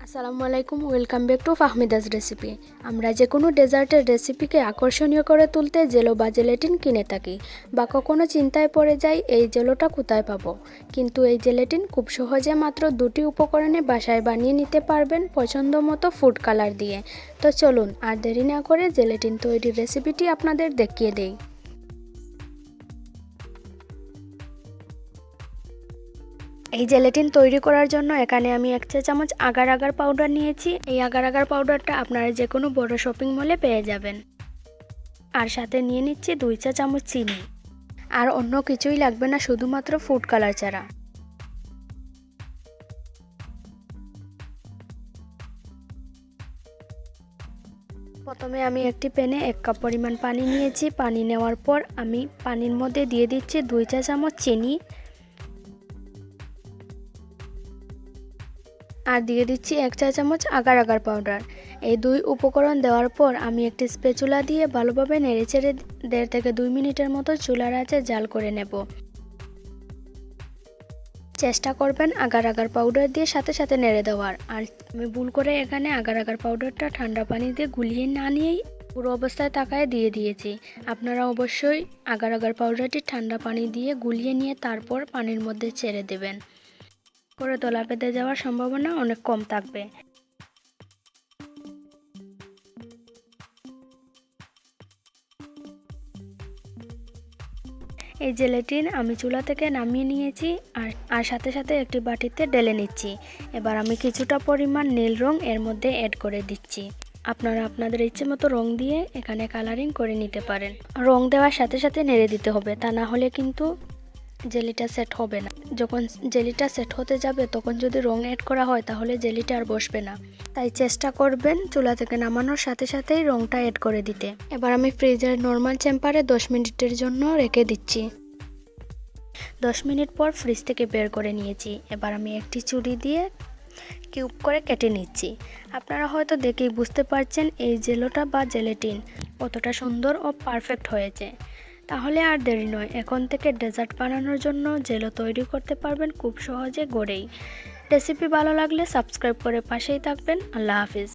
আসসালামু আলাইকুম, welcome back to Fahmida's recipe. আমরা যে কোনো ডেজার্টের রেসিপিকে আকর্ষণীয় করে তুলতে জেলো বা জেলেটিন কিনে থাকি, বা কখনো চিন্তায় পড়ে যাই এই জেলোটা কোথায় পাবো। কিন্তু এই জেলেটিন খুব সহজে মাত্র দুটি উপকরণে বাসায় বানিয়ে নিতে পারবেন পছন্দ মতো ফুড কালার দিয়ে। তো চলুন আর দেরি না করে জেলেটিন তৈরির রেসিপিটি আপনাদের দেখিয়ে দেই। এই জেলেটিন তৈরি করার জন্য এখানে আমি 1 চা চামচ আগার আগার পাউডার নিয়েছি। এই আগার আগার পাউডারটা আপনারা যে কোনো বড় শপিং মলে পেয়ে যাবেন। আর সাথে নিয়ে নিচ্ছি 2 চা চামচ চিনি। আর অন্য কিছুই লাগবে না, শুধুমাত্র ফুড কালার ছাড়া। প্রথমে আমি একটি প্যানে 1 কাপ পরিমাণ পানি নিয়েছি। পানি নেওয়ার পর আমি পানির মধ্যে দিয়ে দিচ্ছি 2 চা চামচ চিনি আর দিয়ে দিচ্ছি 1 চা চামচ আগার আগার পাউডার। এই দুই উপকরণ দেওয়ার পর আমি একটি স্প্যাচুলা দিয়ে ভালোভাবে নেড়েচেড়ে 1.5 থেকে 2 মিনিটের মতো চুলার আঁচে জাল করে নেব। চেষ্টা করবেন আগার আগার পাউডার দিয়ে সাথে সাথে নেড়ে দেওয়ার। আর আমি ভুল করে এখানে আগার আগার পাউডারটা ঠান্ডা পানি দিয়ে গুলিয়ে না নিয়েই পুরো অবস্থায় তাকায় দিয়ে দিয়েছি। আপনারা অবশ্যই আগার আগার পাউডারটি ঠান্ডা পানি দিয়ে গুলিয়ে নিয়ে তারপর পানির মধ্যে ছেড়ে দেবেন। পরে দলা পেতে যাওয়ার সম্ভাবনা অনেক কম থাকবে। এই জেলেটিন আমি চুলা থেকে নামিয়ে নিয়েছি আর সাথে সাথে একটি বাটিতে ঢেলে নিচ্ছি। এবার আমি কিছুটা পরিমাণ নীল রং এর মধ্যে অ্যাড করে দিচ্ছি। আপনারা আপনাদের ইচ্ছে মতো রং দিয়ে এখানে কালারিং করে নিতে পারেন। রং দেওয়ার সাথে সাথে নেড়ে দিতে হবে, তা না হলে কিন্তু জেলিটা সেট হবে না। যখন জেলিটা সেট হতে যাবে তখন যদি রং অ্যাড করা হয় তাহলে জেলিটা আর বসবে না। তাই চেষ্টা করবেন চুলা থেকে নামানোর সাথে সাথেই রংটা অ্যাড করে দিতে। এবার আমি ফ্রিজের নর্মাল টেম্পারে 10 মিনিটের জন্য রেখে দিচ্ছি। 10 মিনিট পর ফ্রিজ থেকে বের করে নিয়েছি। এবার আমি একটি ছুরি দিয়ে কিউব করে কেটে নিচ্ছি। আপনারা হয়তো দেখেই বুঝতে পারছেন এই জেলোটা বা জেলেটিন কতটা সুন্দর ও পারফেক্ট হয়েছে। তাহলে আর দেরি নয়, এখন থেকে ডেজার্ট বানানোর জন্য জেলো তৈরি করতে পারবেন খুব সহজে ঘরেই। রেসিপি ভালো লাগলে সাবস্ক্রাইব করে পাশেই থাকবেন। আল্লাহ হাফিজ।